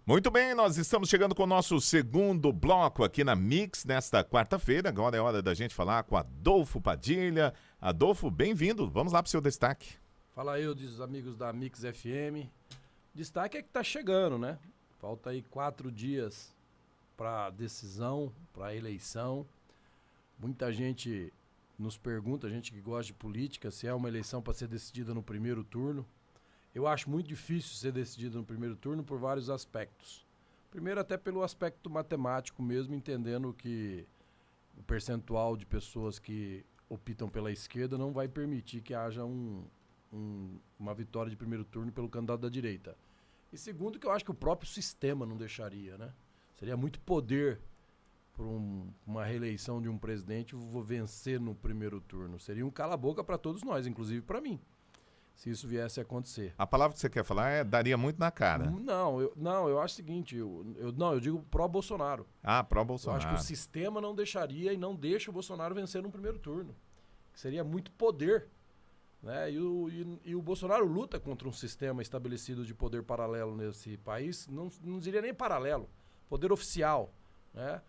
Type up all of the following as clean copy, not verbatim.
Muito bem, nós estamos chegando com o nosso segundo bloco aqui na Mix nesta quarta-feira. Agora é hora da gente falar com Adolfo Padilha. Adolfo, bem-vindo. Vamos lá para o seu destaque. Fala aí, os amigos da Mix FM. Destaque é que tá chegando, né? Falta aí 4 dias para decisão, para eleição. Muita gente nos pergunta, gente que gosta de política, se é uma eleição para ser decidida no primeiro turno. Eu acho muito difícil ser decidida no primeiro turno por vários aspectos. Primeiro, até pelo aspecto matemático mesmo, entendendo que o percentual de pessoas que optam pela esquerda não vai permitir que haja uma vitória de primeiro turno pelo candidato da direita. E segundo, que eu acho que o próprio sistema não deixaria, né? Seria muito poder por uma reeleição de um presidente vencer no primeiro turno. Seria um cala-boca para todos nós, inclusive para mim, se isso viesse a acontecer. A palavra que você quer falar é daria muito na cara. Eu acho o seguinte, eu digo pró-Bolsonaro. Pró-Bolsonaro. Eu acho que o sistema não deixaria e não deixa o Bolsonaro vencer no primeiro turno. Seria muito poder. Né? E o Bolsonaro luta contra um sistema estabelecido de poder paralelo nesse país, não diria nem paralelo, poder oficial, né?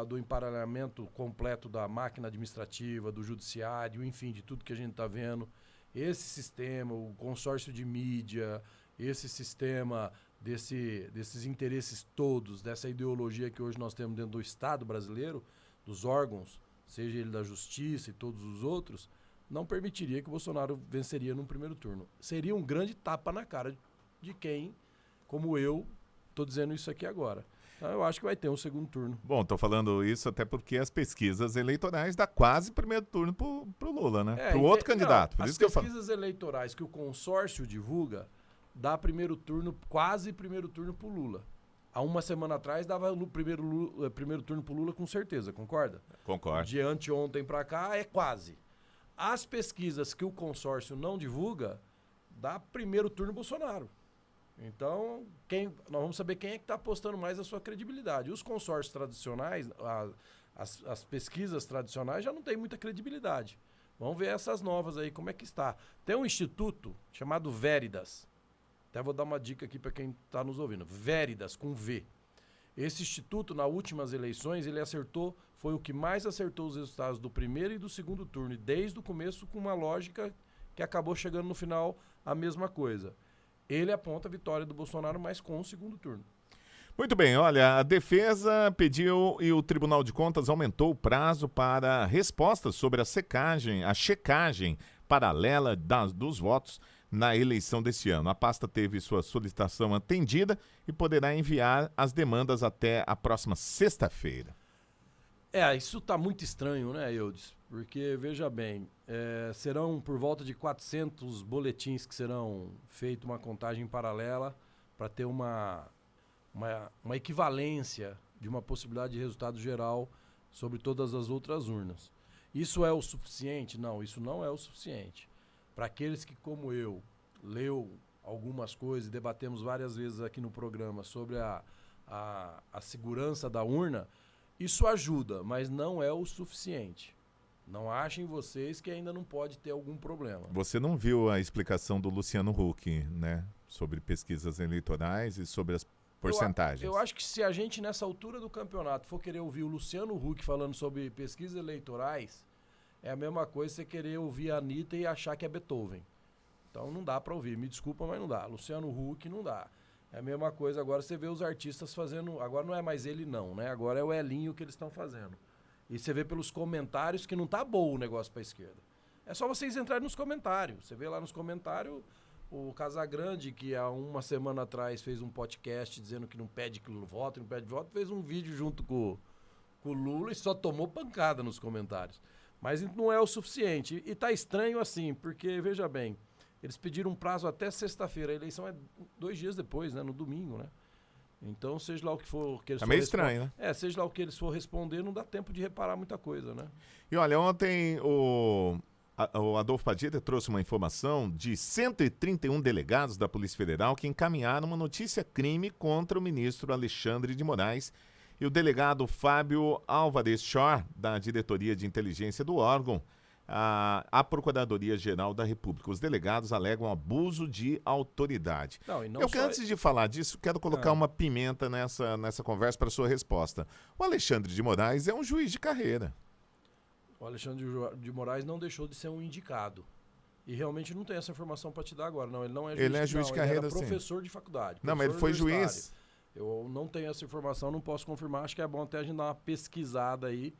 Do emparelhamento completo da máquina administrativa, do judiciário, enfim, de tudo que a gente está vendo. Esse sistema, o consórcio de mídia, esse sistema desses interesses todos, dessa ideologia que hoje nós temos dentro do Estado brasileiro, dos órgãos, seja ele da Justiça e todos os outros, não permitiria que o Bolsonaro venceria no primeiro turno. Seria um grande tapa na cara de quem, como eu, estou dizendo isso aqui agora. Então eu acho que vai ter um segundo turno. Bom, estou falando isso até porque as pesquisas eleitorais dá quase primeiro turno pro Lula, né? Pro outro candidato. As pesquisas eleitorais que o consórcio divulga dá quase primeiro turno pro Lula. Há uma semana atrás dava no primeiro turno pro Lula com certeza, concorda? Concordo. De anteontem para cá é quase. As pesquisas que o consórcio não divulga dá primeiro turno Bolsonaro. Então, nós vamos saber quem é que está apostando mais a sua credibilidade. Os consórcios tradicionais, as pesquisas tradicionais já não têm muita credibilidade. Vamos ver essas novas aí, como é que está. Tem um instituto chamado Veridas. Até vou dar uma dica aqui para quem está nos ouvindo. Veridas, com V. Esse instituto, nas últimas eleições, ele foi o que mais acertou os resultados do primeiro e do segundo turno. E desde o começo com uma lógica que acabou chegando no final a mesma coisa. Ele aponta a vitória do Bolsonaro, mas com o segundo turno. Muito bem, olha, a defesa pediu e o Tribunal de Contas aumentou o prazo para respostas sobre a checagem paralela dos votos na eleição deste ano. A pasta teve sua solicitação atendida e poderá enviar as demandas até a próxima sexta-feira. Isso está muito estranho, né, Eudes? Porque, veja bem, serão por volta de 400 boletins que serão feitos uma contagem paralela para ter uma equivalência de uma possibilidade de resultado geral sobre todas as outras urnas. Isso é o suficiente? Não, isso não é o suficiente. Para aqueles que, como eu, leu algumas coisas e debatemos várias vezes aqui no programa sobre a segurança da urna, isso ajuda, mas não é o suficiente. Não achem vocês que ainda não pode ter algum problema. Você não viu a explicação do Luciano Huck, né? Sobre pesquisas eleitorais e sobre as porcentagens. Eu acho que se a gente, nessa altura do campeonato, for querer ouvir o Luciano Huck falando sobre pesquisas eleitorais, é a mesma coisa você querer ouvir a Anitta e achar que é Beethoven. Então não dá para ouvir. Me desculpa, mas não dá. Luciano Huck não dá. É a mesma coisa, agora você vê os artistas fazendo... Agora não é mais ele não, né? Agora é o Elinho que eles estão fazendo. E você vê pelos comentários que não tá bom o negócio pra esquerda. É só vocês entrarem nos comentários. Você vê lá nos comentários o Casagrande, que há uma semana atrás fez um podcast dizendo que não pede voto, fez um vídeo junto com o Lula e só tomou pancada nos comentários. Mas não é o suficiente. E tá estranho assim, porque, veja bem, eles pediram um prazo até sexta-feira. A eleição é 2 dias depois, né? No domingo, né? Então, seja lá o que for que eles for estranho, né? Seja lá o que eles for responder, não dá tempo de reparar muita coisa, né? E olha, ontem o Adolfo Padilha trouxe uma informação de 131 delegados da Polícia Federal que encaminharam uma notícia-crime contra o ministro Alexandre de Moraes e o delegado Fábio Álvares Chor, da Diretoria de Inteligência do órgão, à Procuradoria-Geral da República. Os delegados alegam abuso de autoridade. Não, e não Eu, só... antes de falar disso, quero colocar uma pimenta nessa conversa para sua resposta. O Alexandre de Moraes é um juiz de carreira. O Alexandre de Moraes não deixou de ser um indicado. E realmente não tem essa informação para te dar agora. Não, ele não é juiz, ele é juiz de carreira, ele era professor de faculdade. Não, mas ele foi juiz. Eu não tenho essa informação, não posso confirmar. Acho que é bom até a gente dar uma pesquisada aí.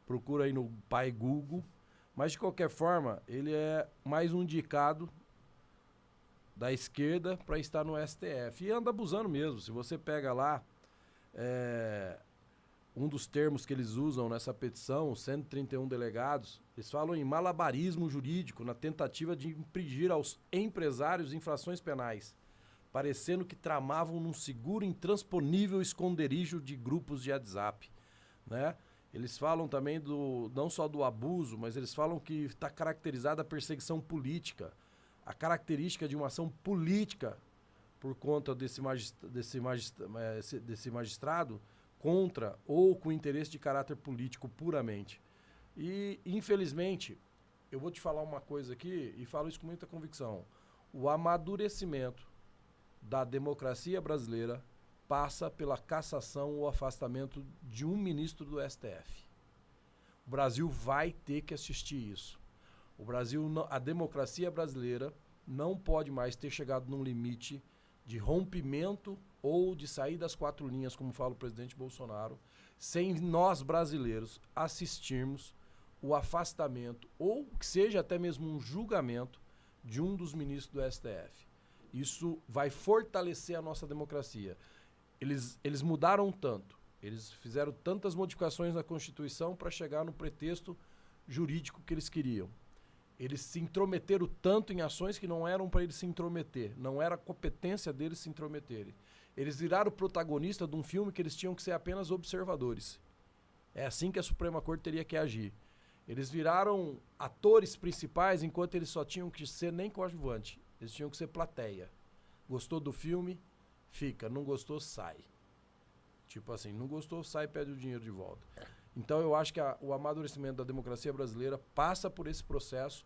Procura aí no pai Google. Mas, de qualquer forma, ele é mais um indicado da esquerda para estar no STF. E anda abusando mesmo. Se você pega lá, um dos termos que eles usam nessa petição, os 131 delegados, eles falam em malabarismo jurídico na tentativa de impingir aos empresários infrações penais, parecendo que tramavam num seguro intransponível esconderijo de grupos de WhatsApp, né? Eles falam também não só do abuso, mas eles falam que está caracterizada a perseguição política, a característica de uma ação política por conta desse magistrado contra ou com interesse de caráter político puramente. E, infelizmente, eu vou te falar uma coisa aqui e falo isso com muita convicção. O amadurecimento da democracia brasileira passa pela cassação ou afastamento de um ministro do STF. O Brasil vai ter que assistir isso. A democracia brasileira não pode mais ter chegado num limite de rompimento ou de sair das quatro linhas, como fala o presidente Bolsonaro, sem nós brasileiros assistirmos o afastamento ou que seja até mesmo um julgamento de um dos ministros do STF. Isso vai fortalecer a nossa democracia. Eles mudaram tanto, eles fizeram tantas modificações na Constituição para chegar no pretexto jurídico que eles queriam. Eles se intrometeram tanto em ações que não eram para eles se intrometer, não era competência deles se intrometerem. Eles viraram protagonista de um filme que eles tinham que ser apenas observadores. É assim que a Suprema Corte teria que agir. Eles viraram atores principais enquanto eles só tinham que ser nem coadjuvante. Eles tinham que ser plateia. Gostou do filme? Fica. Não gostou, sai. Tipo assim, não gostou, sai e pede o dinheiro de volta. Então eu acho que o amadurecimento da democracia brasileira passa por esse processo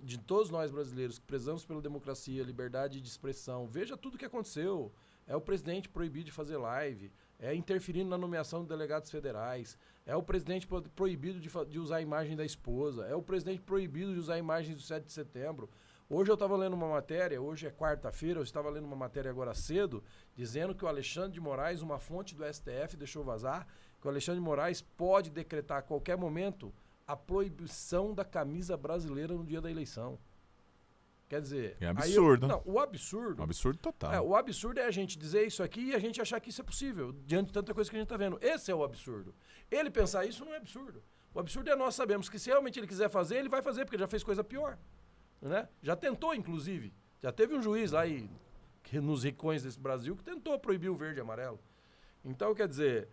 de todos nós brasileiros que prezamos pela democracia, liberdade de expressão. Veja tudo o que aconteceu. É o presidente proibido de fazer live, é interferindo na nomeação de delegados federais, é o presidente proibido de usar a imagem da esposa, é o presidente proibido de usar a imagem do 7 de setembro. Hoje eu estava lendo uma matéria, hoje é quarta-feira, eu estava lendo uma matéria agora cedo, dizendo que o Alexandre de Moraes, uma fonte do STF, deixou vazar, que o Alexandre de Moraes pode decretar a qualquer momento a proibição da camisa brasileira no dia da eleição. Quer dizer... É absurdo. O absurdo... Um absurdo total. O absurdo é a gente dizer isso aqui e a gente achar que isso é possível, diante de tanta coisa que a gente está vendo. Esse é o absurdo. Ele pensar isso não é absurdo. O absurdo é nós sabemos que se realmente ele quiser fazer, ele vai fazer, porque ele já fez coisa pior. Né? Já tentou, inclusive. Já teve um juiz lá nos ricões desse Brasil que tentou proibir o verde e amarelo. Então, quer dizer...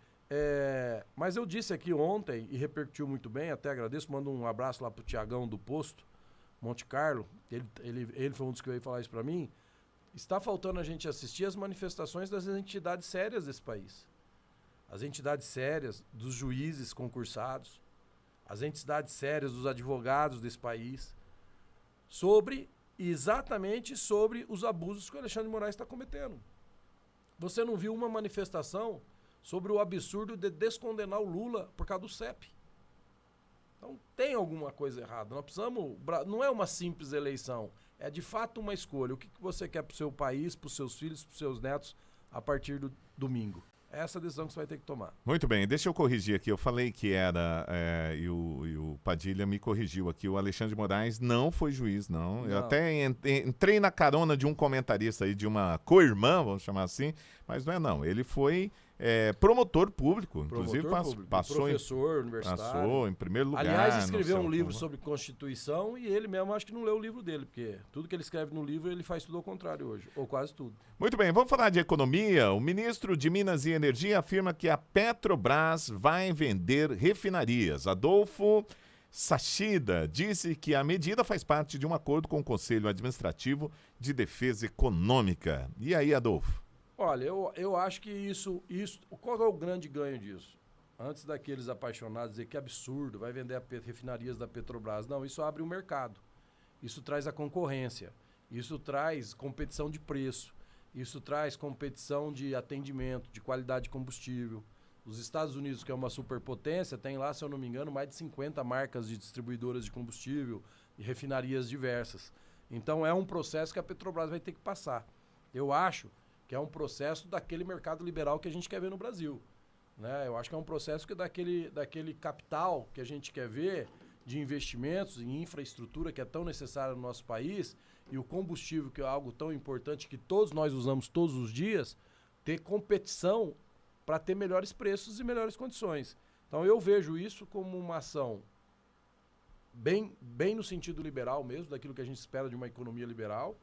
mas eu disse aqui ontem e repercutiu muito bem, até agradeço, mando um abraço lá pro Tiagão do Posto, Monte Carlo, ele foi um dos que veio falar isso para mim. Está faltando a gente assistir as manifestações das entidades sérias desse país. As entidades sérias dos juízes concursados, as entidades sérias dos advogados desse país, exatamente sobre os abusos que o Alexandre de Moraes está cometendo. Você não viu uma manifestação sobre o absurdo de descondenar o Lula por causa do CEP. Então tem alguma coisa errada. Nós precisamos... Não é uma simples eleição, é de fato uma escolha. O que você quer para o seu país, para os seus filhos, para os seus netos a partir do domingo? É essa a decisão que você vai ter que tomar. Muito bem, deixa eu corrigir aqui. Eu falei que era, e o Padilha me corrigiu aqui, o Alexandre de Moraes não foi juiz, não. Eu até entrei na carona de um comentarista aí, de uma co-irmã, vamos chamar assim, mas não é não. Ele foi promotor público, inclusive passou professor universitário. Passou em primeiro lugar. Aliás, escreveu um livro sobre Constituição e ele mesmo acho que não leu o livro dele, porque tudo que ele escreve no livro ele faz tudo ao contrário hoje, ou quase tudo. Muito bem, vamos falar de economia. O ministro de Minas e Energia afirma que a Petrobras vai vender refinarias. Adolfo Sachida disse que a medida faz parte de um acordo com o Conselho Administrativo de Defesa Econômica. E aí, Adolfo? Olha, eu acho que isso... Qual é o grande ganho disso? antes daqueles apaixonados dizer que absurdo, vai vender refinarias da Petrobras. Não, isso abre o mercado. Isso traz a concorrência. Isso traz competição de preço. Isso traz competição de atendimento, de qualidade de combustível. Os Estados Unidos, que é uma superpotência, tem lá, se eu não me engano, mais de 50 marcas de distribuidoras de combustível e refinarias diversas. Então é um processo que a Petrobras vai ter que passar. Eu acho que é um processo daquele mercado liberal que a gente quer ver no Brasil. Né? Eu acho que é um processo que daquele capital que a gente quer ver de investimentos em infraestrutura que é tão necessária no nosso país e o combustível, que é algo tão importante que todos nós usamos todos os dias, ter competição para ter melhores preços e melhores condições. Então eu vejo isso como uma ação bem no sentido liberal mesmo, daquilo que a gente espera de uma economia liberal,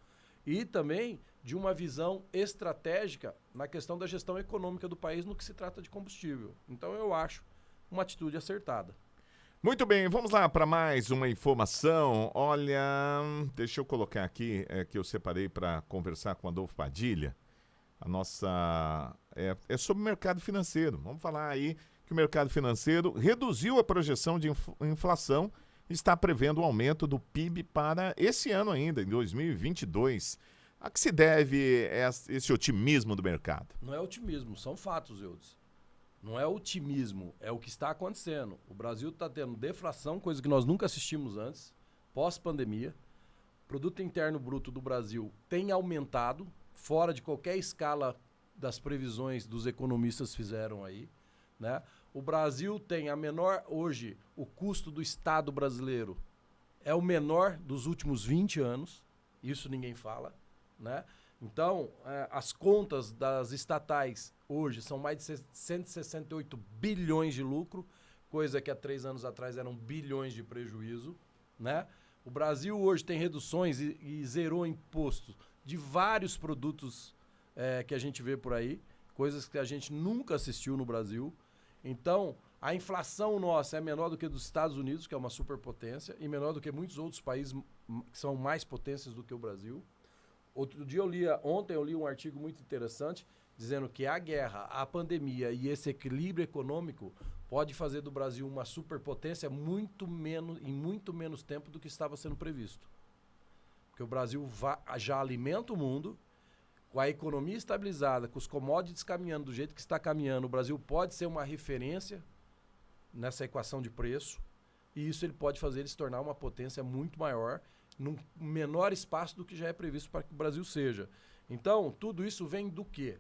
e também de uma visão estratégica na questão da gestão econômica do país no que se trata de combustível. Então eu acho uma atitude acertada. Muito bem, vamos lá para mais uma informação. Olha, deixa eu colocar aqui que eu separei para conversar com o Adolfo Padilha. A nossa... É sobre o mercado financeiro. Vamos falar aí que o mercado financeiro reduziu a projeção de inflação e está prevendo o aumento do PIB para esse ano ainda, em 2022. A que se deve esse otimismo do mercado? Não é otimismo, são fatos, Eudes. Não é otimismo, é o que está acontecendo. O Brasil está tendo deflação, coisa que nós nunca assistimos antes, pós-pandemia. O produto interno bruto do Brasil tem aumentado, fora de qualquer escala das previsões dos economistas fizeram aí, né? O Brasil tem a menor, hoje, o custo do Estado brasileiro é o menor dos últimos 20 anos, isso ninguém fala, né? Então, as contas das estatais hoje são mais de 168 bilhões de lucro, coisa que há 3 anos atrás eram bilhões de prejuízo, né? O Brasil hoje tem reduções e zerou impostos de vários produtos que a gente vê por aí, coisas que a gente nunca assistiu no Brasil. Então, a inflação nossa é menor do que dos Estados Unidos, que é uma superpotência, e menor do que muitos outros países que são mais potências do que o Brasil. Ontem eu li um artigo muito interessante dizendo que a guerra, a pandemia e esse equilíbrio econômico pode fazer do Brasil uma superpotência em muito menos tempo do que estava sendo previsto. Porque o Brasil já alimenta o mundo, com a economia estabilizada, com os commodities caminhando do jeito que está caminhando, o Brasil pode ser uma referência nessa equação de preço, e isso ele pode fazer ele se tornar uma potência muito maior, num menor espaço do que já é previsto para que o Brasil seja. Então, tudo isso vem do quê?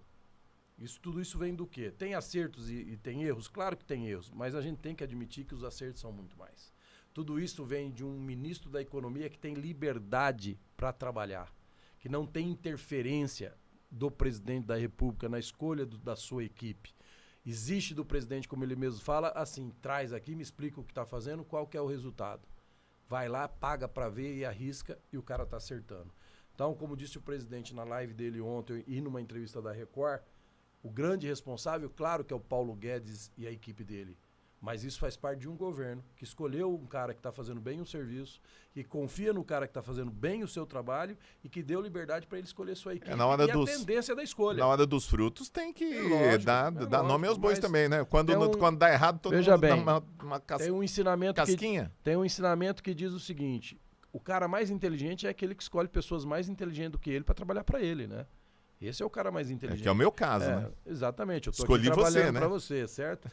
Tudo isso vem do quê? Tem acertos e tem erros? Claro que tem erros, mas a gente tem que admitir que os acertos são muito mais. Tudo isso vem de um ministro da Economia que tem liberdade para trabalhar, que não tem interferência do presidente da República na escolha da sua equipe. Existe do presidente, como ele mesmo fala, assim, traz aqui, me explica o que está fazendo, qual que é o resultado. Vai lá, paga para ver e arrisca e o cara está acertando. Então, como disse o presidente na live dele ontem e numa entrevista da Record, o grande responsável, claro que é o Paulo Guedes e a equipe dele, mas isso faz parte de um governo que escolheu um cara que está fazendo bem o serviço, que confia no cara que está fazendo bem o seu trabalho e que deu liberdade para ele escolher sua equipe a tendência da escolha. Na hora dos frutos tem que lógico, dar nome aos bois também, né? Quando dá errado, todo veja mundo bem, dá uma casquinha. Tem um ensinamento que diz o seguinte: o cara mais inteligente é aquele que escolhe pessoas mais inteligentes do que ele para trabalhar para ele, né? Esse é o cara mais inteligente. Que é o meu caso, né? Exatamente. Eu tô Escolhi aqui trabalhando né? para você, certo?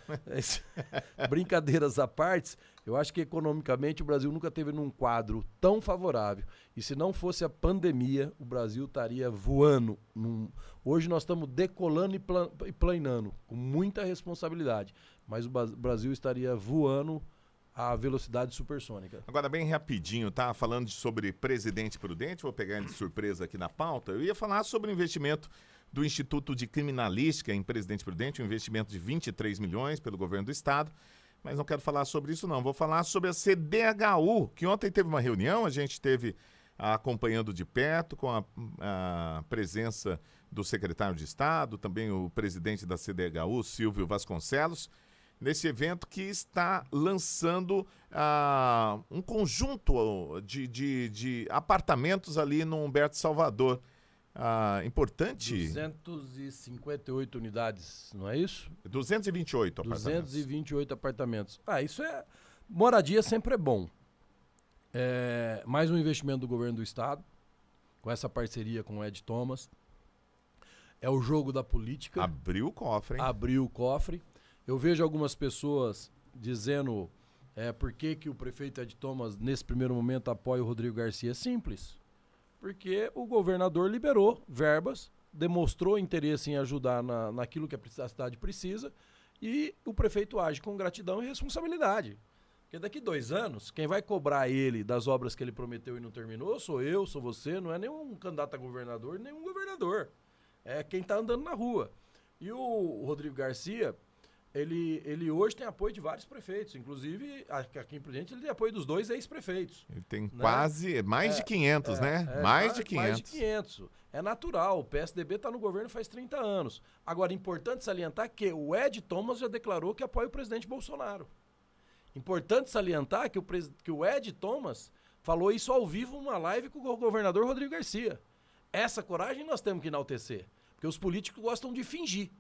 Brincadeiras à parte, eu acho que economicamente o Brasil nunca teve num quadro tão favorável. E se não fosse a pandemia, o Brasil estaria voando. Hoje nós estamos decolando e planando, com muita responsabilidade. Mas o Brasil estaria voando a velocidade supersônica. Agora, bem rapidinho, tá? Falando sobre Presidente Prudente, vou pegar ele de surpresa aqui na pauta. Eu ia falar sobre o investimento do Instituto de Criminalística em Presidente Prudente, um investimento de 23 milhões pelo governo do estado, mas não quero falar sobre isso não. Vou falar sobre a CDHU, que ontem teve uma reunião, a gente teve acompanhando de perto com a presença do secretário de Estado, também o presidente da CDHU, Silvio Vasconcelos, nesse evento que está lançando um conjunto de apartamentos ali no Humberto Salvador. importante... 258 unidades, não é isso? 228 apartamentos. 228 apartamentos. Isso é... Moradia sempre é bom. Mais um investimento do governo do estado, com essa parceria com o Ed Thomas. É o jogo da política. Abriu o cofre, hein? Abriu o cofre. Eu vejo algumas pessoas dizendo por que o prefeito Ed Thomas, nesse primeiro momento, apoia o Rodrigo Garcia. É simples. Porque o governador liberou verbas, demonstrou interesse em ajudar naquilo que a cidade precisa e o prefeito age com gratidão e responsabilidade. Porque daqui 2 anos, quem vai cobrar ele das obras que ele prometeu e não terminou sou eu, sou você, não é nenhum candidato a governador, nenhum governador. É quem está andando na rua. E o Rodrigo Garcia, ele hoje tem apoio de vários prefeitos, inclusive aqui em Prudente ele tem apoio dos 2 ex-prefeitos. Ele tem quase, mais de 500, né? Mais de 500. Mais de 500. É natural, o PSDB está no governo faz 30 anos. Agora, importante salientar que o Ed Thomas já declarou que apoia o presidente Bolsonaro. Importante salientar que o Ed Thomas falou isso ao vivo numa live com o governador Rodrigo Garcia. Essa coragem nós temos que enaltecer, porque os políticos gostam de fingir.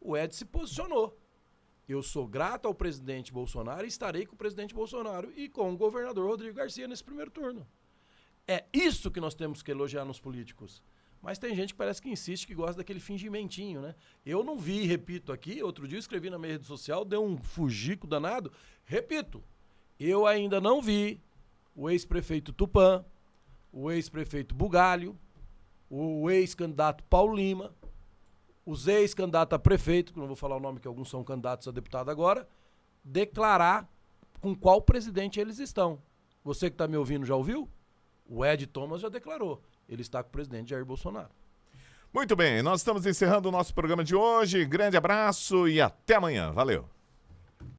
O Ed se posicionou. Eu sou grato ao presidente Bolsonaro e estarei com o presidente Bolsonaro e com o governador Rodrigo Garcia nesse primeiro turno. É isso que nós temos que elogiar nos políticos. Mas tem gente que parece que insiste, que gosta daquele fingimentinho, né? Eu não vi, repito aqui, outro dia eu escrevi na minha rede social, deu um fugico danado. Repito, eu ainda não vi o ex-prefeito Tupã, o ex-prefeito Bugalho, o ex-candidato Paulo Lima, os ex-candidatos a prefeito, que não vou falar o nome, que alguns são candidatos a deputado agora, declarar com qual presidente eles estão. Você que está me ouvindo já ouviu? O Ed Thomas já declarou. Ele está com o presidente Jair Bolsonaro. Muito bem, nós estamos encerrando o nosso programa de hoje. Grande abraço e até amanhã. Valeu.